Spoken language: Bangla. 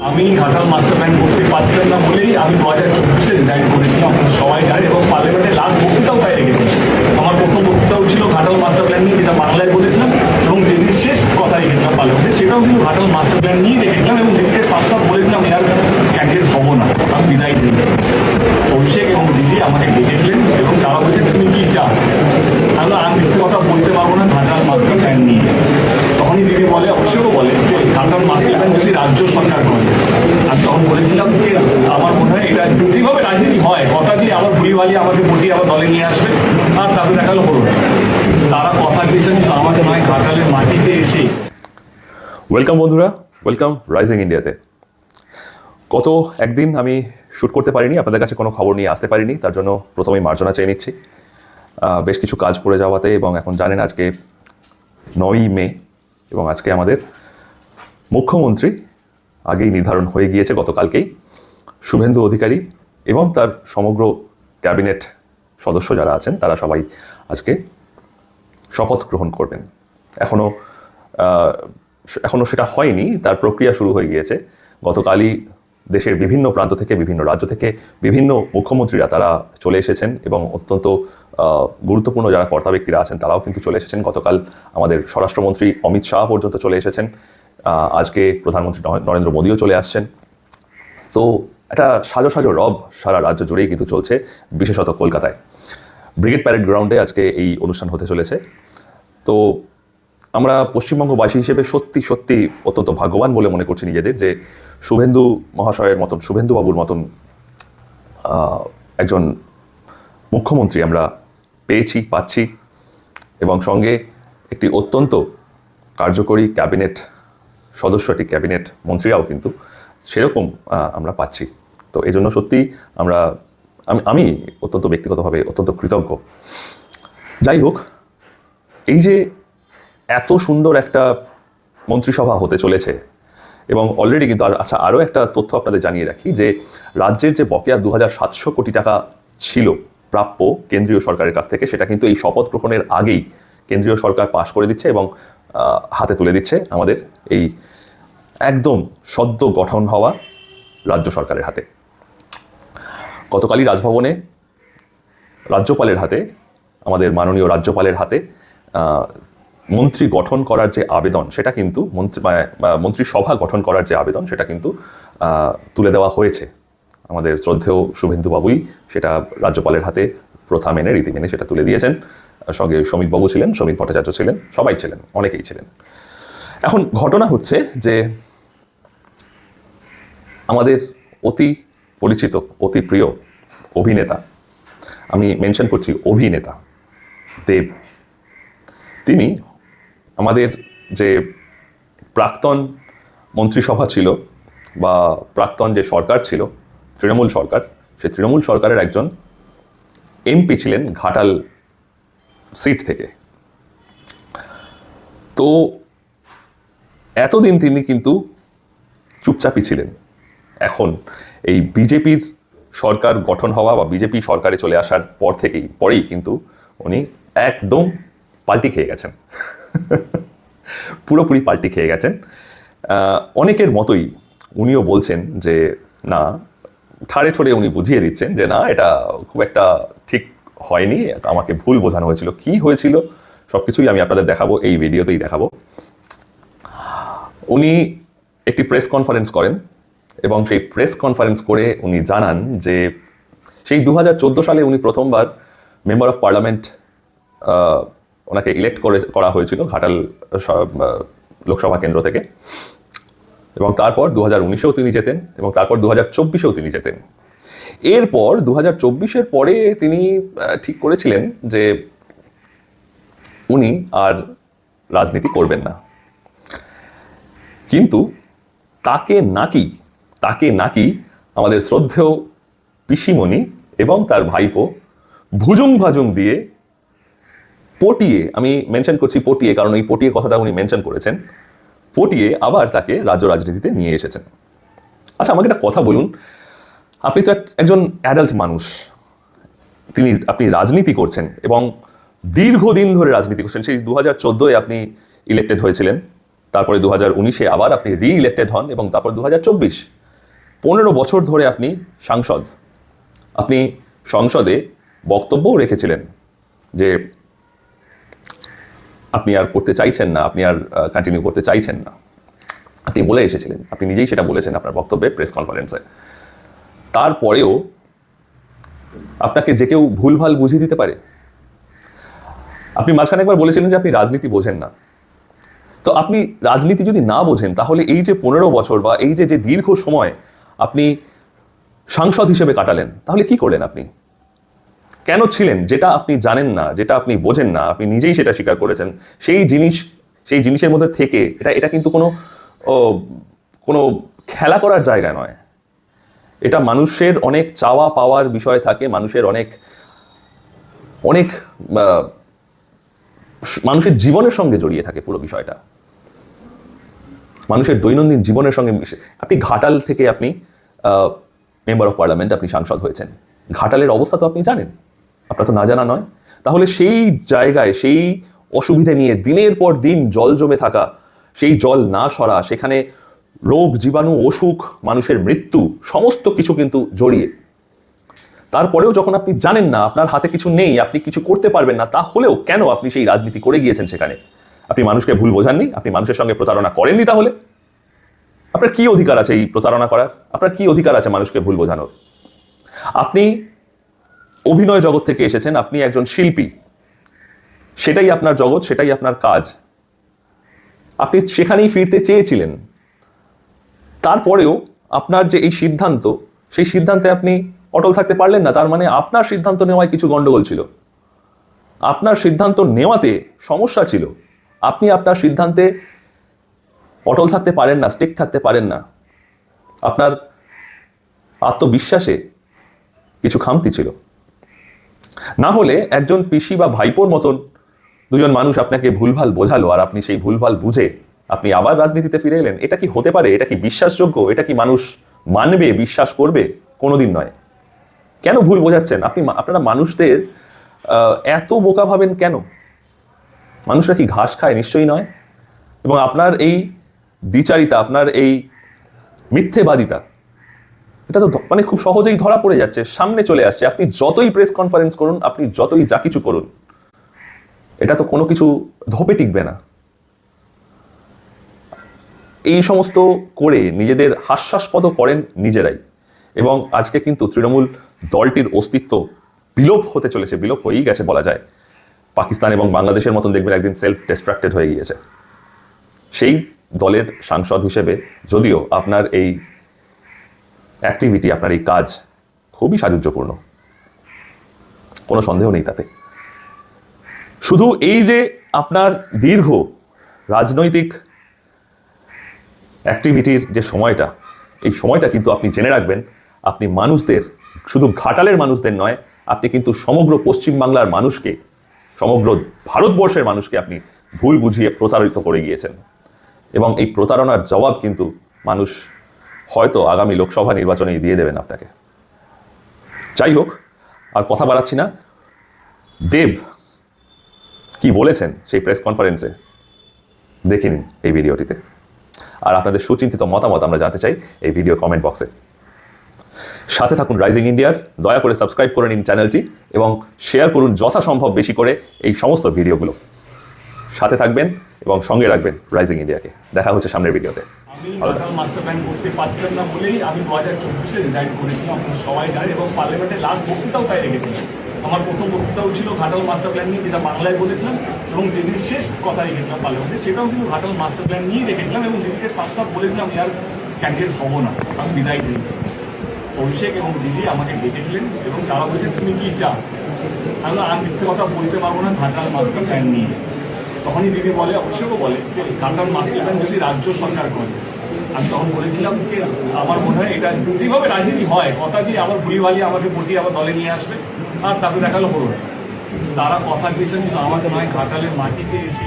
আমি ঘাটাল মাস্টার প্ল্যান করতে পারছিলাম না বলেই আমি 2024-এ রিজাইন করেছিলাম, সবাই জানে, এবং পার্লামেন্টে লাস্ট বক্তৃতাও তাই রেখেছিলাম। আমার প্রথম বক্তৃতাও ছিল ঘাটাল মাস্টার প্ল্যান নিয়ে, যেটা বাংলায় বলেছিলাম, এবং দিদির শেষ কথা রেখেছিলাম পার্লামেন্টে, সেটাও কিন্তু ঘাটাল মাস্টার প্ল্যান নিয়ে রেখেছিলাম, এবং দিদিকে সাফ সাফ বলেছিলাম এর ক্যান্ডিডেট হবো না, আমি রিজাইন দিয়েছিলাম। অভিষেক এবং দিদি আমাকে ডেকেছিলেন এবং তারা বলছেন তুমি কি চাও, আমি মিথ্যে কথা বলতে পারবো না ঘাটাল মাস্টার প্ল্যান নিয়ে। তখনই দিদি বলে, অবশ্যই বলে যে ঘাটাল মাস্টার প্ল্যান যদি রাজ্য সরকার করে। আমি তখন বলেছিলাম যে আমার মনে হয় এটা যেভাবে রাজনীতি হয়, কথা দিয়ে আবার ভুলি ভালি আমাকে ভোটিয়ে আবার দলে নিয়ে আসবে, আর তারপরে দেখালো হলো না। তারা কথা দিয়েছেন আমাকে নয় ঘাটালের মাটিতে এসে। ওয়েলকাম বন্ধুরা, ওয়েলকাম রাইজিং ইন্ডিয়াতে। গত একদিন আমি শ্যুট করতে পারিনি, আপনাদের কাছে কোনো খবর নিয়ে আসতে পারিনি, তার জন্য প্রথমেই মার্জনা চেয়ে নিচ্ছি। বেশ কিছু কাজ পড়ে যাওয়াতে, এবং এখন জানেন আজকে 9ই মে, এবং আজকে আমাদের মুখ্যমন্ত্রী আগেই নির্ধারণ হয়ে গিয়েছে গতকালকেই, শুভেন্দু অধিকারী এবং তার সমগ্র ক্যাবিনেট সদস্য যারা আছেন তারা সবাই আজকে শপথ গ্রহণ করবেন। এখনও সেটা হয়নি, তার প্রক্রিয়া শুরু হয়ে গিয়েছে। গতকালই দেশের বিভিন্ন প্রান্ত থেকে, বিভিন্ন রাজ্য থেকে বিভিন্ন মুখ্যমন্ত্রীরা তারা চলে এসেছেন, এবং অত্যন্ত গুরুত্বপূর্ণ যারা কর্তা ব্যক্তিরা আছেন তারাও কিন্তু চলে এসেছেন। গতকাল আমাদের স্বরাষ্ট্রমন্ত্রী অমিত শাহ পর্যন্ত চলে এসেছেন, আজকে প্রধানমন্ত্রী নরেন্দ্র মোদীও চলে আসছেন। তো একটা সাজো সাজো রব সারা রাজ্য জুড়েই কিন্তু চলছে, বিশেষত কলকাতায় ব্রিগেড প্যারেড গ্রাউন্ডে আজকে এই অনুষ্ঠান হতে চলেছে। তো আমরা পশ্চিমবঙ্গবাসী হিসেবে সত্যি সত্যি অত্যন্ত ভাগ্যবান বলে মনে করছি নিজেদের, যে শুভেন্দু মহাশয়ের মতন, শুভেন্দুবাবুর মতন একজন মুখ্যমন্ত্রী আমরা পাচ্ছি, এবং সঙ্গে একটি অত্যন্ত কার্যকরী ক্যাবিনেট সদস্য, একটি ক্যাবিনেট মন্ত্রীরাও কিন্তু সেরকম আমরা পাচ্ছি। তো এই জন্য সত্যি আমি অত্যন্ত ব্যক্তিগতভাবে অত্যন্ত কৃতজ্ঞ। যাই হোক, এই যে এত সুন্দর একটা মন্ত্রিসভা হতে চলেছে, এবং অলরেডি কিন্তু আচ্ছা, আরও একটা তথ্য আপনাদের জানিয়ে রাখি, যে রাজ্যের যে বকেয়া 2700 কোটি টাকা ছিল প্রাপ্য কেন্দ্রীয় সরকারের কাছ থেকে, সেটা কিন্তু এই শপথ গ্রহণের আগেই কেন্দ্রীয় সরকার পাশ করে দিচ্ছে এবং হাতে তুলে দিচ্ছে আমাদের এই একদম সদ্য গঠন হওয়া রাজ্য সরকারের হাতে। গতকালই রাজভবনে রাজ্যপালের হাতে, আমাদের মাননীয় রাজ্যপালের হাতে মন্ত্রী গঠন করার যে আবেদন, সেটা কিন্তু মন্ত্রিসভা গঠন করার যে আবেদন, সেটা কিন্তু তুলে দেওয়া হয়েছে। আমাদের শ্রদ্ধেয় শুভেন্দুবাবুই সেটা রাজ্যপালের হাতে প্রথা মেনে, রীতি মেনে সেটা তুলে দিয়েছেন। সঙ্গে সমীরবাবু ছিলেন, সমীর ভট্টাচার্য ছিলেন, সবাই ছিলেন, অনেকেই ছিলেন। এখন ঘটনা হচ্ছে যে আমাদের অতি পরিচিত, অতি প্রিয় অভিনেতা, আমি মেনশন করছি অভিনেতা দেব, তিনি আমাদের যে প্রাক্তন মন্ত্রিসভা ছিল বা প্রাক্তন যে সরকার ছিল, তৃণমূল সরকার, সেই তৃণমূল সরকারের একজন এমপি ছিলেন ঘাটাল সিট থেকে। তো এতদিন তিনি কিন্তু চুপচাপই ছিলেন। এখন এই বিজেপির সরকার গঠন হওয়া বা বিজেপি সরকারে চলে আসার পরেই কিন্তু উনি একদম পাল্টি খেয়ে গেছেন, পুরোপুরি পাল্টি খেয়ে গেছেন। অনেকের মতোই উনিও বলছেন যে না, ঠাড়ে ঠোড়ে উনি বুঝিয়ে দিচ্ছেন যে না, এটা খুব একটা ঠিক হয়নি, আমাকে ভুল বোঝানো হয়েছিল। কি হয়েছিল সব কিছুই আমি আপনাদের দেখাবো, এই ভিডিওতেই দেখাবো। উনি একটি প্রেস কনফারেন্স করেন, এবং সেই প্রেস কনফারেন্স করে উনি জানান যে সেই 2014 সালে উনি প্রথমবার মেম্বার অফ পার্লামেন্ট ওনাকে ইলেক্ট করা হয়েছিল ঘাটাল লোকসভা কেন্দ্র থেকে, এবং তারপর 2019-এও তিনি যেতেন, এবং তারপর 2024-এও তিনি যেতেন। এরপর 2024-এর পরে তিনি ঠিক করেছিলেন যে উনি আর রাজনীতি করবেন না। কিন্তু তাকে নাকি আমাদের শ্রদ্ধেয় পিসিমণি এবং তার ভাইপো ভুজুং ভাজুং দিয়ে পটিয়ে, আমি মেনশন করছি পটিয়ে, কারণ এই পটিয়ে কথাটা উনি মেনশন করেছেন, পটিয়ে আবার তাকে রাজ্য রাজনীতিতে নিয়ে এসেছেন। আচ্ছা, আমাকে একটা কথা বলুন, আপনি তো একজন অ্যাডাল্ট মানুষ, আপনি রাজনীতি করছেন এবং দীর্ঘদিন ধরে রাজনীতি করছেন। সেই 2014-এ আপনি ইলেক্টেড হয়েছিলেন তারপরে 2019-এ আবার আপনি রি-ইলেক্টেড হন এবং তারপর 2024, 15 বছর ধরে আপনি সাংসদ। আপনি সংসদে বক্তব্যও রেখেছিলেন যে আপনি আর করতে চাইছেন না, আপনি আর কন্টিনিউ করতে চাইছেন না। আপনি বলে এসেছিলেন, আপনি নিজেই সেটা বলেছেন আপনার বক্তব্যে, প্রেস কনফারেন্সে। তারপরেও আপনাকে যে কেউ ভুলভাল বুঝিয়ে দিতে পারে। আপনি মাঝখানে একবার বলেছিলেন যে আপনি রাজনীতি বোঝেন না। তো আপনি রাজনীতি যদি না বোঝেন, তাহলে এই যে 15 বছর বা এই যে দীর্ঘ সময় আপনি সাংসদ হিসেবে কাটালেন, তাহলে কি করলেন আপনি? কেন ছিলেন? যেটা আপনি জানেন না, যেটা আপনি বোঝেন না, আপনি নিজেই সেটা স্বীকার করেছেন। সেই জিনিসের মধ্যে থেকে এটা কিন্তু কোনো খেলা করার জায়গা নয়। এটা মানুষের অনেক চাওয়া পাওয়ার বিষয় থাকে, মানুষের অনেক মানুষের জীবনের সঙ্গে জড়িয়ে থাকে পুরো বিষয়টা, মানুষের দৈনন্দিন জীবনের সঙ্গে মিশে। আপনি ঘাটাল থেকে আপনি মেম্বার অফ পার্লামেন্ট, আপনি সাংসদ হয়েছেন। ঘাটালের অবস্থা তো আপনি জানেন, আপনার তো না জানা নয়। তাহলে সেই জায়গায় সেই অসুবিধে নিয়ে দিনের পর দিন জল জমে থাকা, সেই জল না সরা, সেখানে রোগ জীবাণু অসুখ মানুষের মৃত্যু সমস্ত কিছু কিন্তু জড়িয়ে। তারপরেও যখন আপনি জানেন না, আপনার হাতে কিছু নেই, আপনি কিছু করতে পারবেন না, তাহলেও কেন আপনি সেই রাজনীতি করে গিয়েছেন সেখানে? আপনি মানুষকে ভুল বোঝাননি, আপনি মানুষের সঙ্গে প্রতারণা করেননি। তাহলে আপনার কি অধিকার আছে এই প্রতারণা করার? আপনার কি অধিকার আছে মানুষকে ভুল বোঝানোর? আপনি অভিনয় জগৎ থেকে এসেছেন, আপনি একজন শিল্পী, সেটাই আপনার জগৎ, সেটাই আপনার কাজ। আপনি সেখানেই ফিরতে চেয়েছিলেন। তারপরেও আপনার যে এই সিদ্ধান্ত, সেই সিদ্ধান্তে আপনি অটল থাকতে পারলেন না। তার মানে আপনার সিদ্ধান্ত নেওয়ায় কিছু গন্ডগোল ছিল, আপনার সিদ্ধান্ত নেওয়াতে সমস্যা ছিল। আপনি আপনার সিদ্ধান্তে অটল থাকতে পারেন না, স্টিক থাকতে পারেন না। আপনার আত্মবিশ্বাসে কিছু খামতি ছিল। না হলে একজন পিসি বা ভাইপোর মতন দুজন মানুষ আপনাকে ভুলভাল বোঝালো, আর আপনি সেই ভুলভাল বুঝে আপনি আবার রাজনীতিতে ফিরে এলেন। এটা কি হতে পারে? এটা কি বিশ্বাসযোগ্য? এটা কি মানুষ মানবে, বিশ্বাস করবে? কোনোদিন নয়। কেন ভুল বোঝাচ্ছেন? আপনারা মানুষদের এত বোকা ভাবেন কেন? মানুষরা কি ঘাস খায়? নিশ্চয়ই নয়। এবং আপনার এই দ্বিচারিতা, আপনার এই মিথ্যেবাদিতা, এটা তো মানে খুব সহজেই ধরা পড়ে যাচ্ছে, সামনে চলে আসছে। আপনি যতই প্রেস কনফারেন্স করুন, আপনি যতই যা কিছু করুন, এটা তো কোনো কিছু ধোপে টিকবে না। এই সমস্ত করে নিজেদের হাস্যাস্পদ করেন নিজেরাই। এবং আজকে কিন্তু তৃণমূল দলটির অস্তিত্ব বিলোপ হতে চলেছে, বিলোপ হয়েই গেছে বলা যায়। পাকিস্তান এবং বাংলাদেশের মতন দেখবেন একদিন সেলফ ডিস্ট্রাক্টেড হয়ে গিয়েছে। সেই দলের সাংসদ হিসেবে যদিও আপনার এই অ্যাক্টিভিটি, আপনার এই কাজ খুবই সাজুজ্যপূর্ণ, কোনো সন্দেহ নেই তাতে। শুধু এই যে আপনার দীর্ঘ রাজনৈতিক অ্যাক্টিভিটির যে সময়টা, এই সময়টা কিন্তু আপনি জেনে রাখবেন, আপনি মানুষদের, শুধু ঘাটালের মানুষদের নয়, আপনি কিন্তু সমগ্র পশ্চিমবাংলার মানুষকে, সমগ্র ভারতবর্ষের মানুষকে আপনি ভুল বুঝিয়ে প্রতারিত করে গিয়েছেন। এবং এই প্রতারণার জবাব কিন্তু মানুষ হয়তো আগামী লোকসভা নির্বাচনেই দিয়ে দেবেন আপনাকে। যাই হোক, আর কথা বাড়াচ্ছি না। দেব কি বলেছেন সেই প্রেস কনফারেন্সে দেখে নিন এই ভিডিওটিতে। আর আপনাদের সুচিন্তিত মতামত আমরা জানতে চাই এই ভিডিও কমেন্ট বক্সে। সাথে থাকুন রাইজিং ইন্ডিয়ার, দয়া করে সাবস্ক্রাইব করে নিন চ্যানেলটি এবং শেয়ার করুন যথাসম্ভব বেশি করে এই সমস্ত ভিডিওগুলো। সাথে থাকবেন এবং সঙ্গে রাখবেন রাইজিং ইন্ডিয়াকে। দেখা হচ্ছে সামনের ভিডিওতে। আমি ঘাটাল মাস্টার প্ল্যান করতে পারছিলাম না বলেই আমি 2024-এ রিজাইন করেছিলাম, আপনারা সবাই জানেন। এবং পার্লামেন্টে লাস্ট বক্তৃতাও তাই রেখেছিলাম। আমার প্রথম বক্তৃতাও ছিল ঘাটাল মাস্টার প্ল্যান নিয়ে, যেটা বাংলায় বলেছিলাম, এবং যেদিন শেষ কথা রেখেছিলাম পার্লামেন্টে, সেটাও কিন্তু ঘাটাল মাস্টার প্ল্যান নিয়েই রেখেছিলাম। এবং যেদিকে সাফ বলেছিলাম আর ক্যান্ডিডেট হবো না, আমি বিদায় চেয়েছি। অভিষেক এবং দিদি আমাকে ডেকেছিলেন এবং তারা বলেছে তুমি কি চাও? আমি মিথ্যে কথা বলতে পারবো না ঘাটাল মাস্টার প্ল্যান নিয়ে। তখনই দিদি বলে, অভিষেকও বলে, যে ঘাটাল মাস্টার প্ল্যান যদি রাজ্য সরকার করে। আমি তখন বলেছিলাম যে আমার মনে হয় এটা যেভাবে রাজনীতি হয়, কথা দিয়ে আবার ভুলিভালি আমাকে পটিয়ে আবার দলে নিয়ে আসবে, আর তারপরে দেখালো হলো। তারা কথা দিয়েছেন শুধু আমাকে নয়, ঘাটালের মাটিতে এসে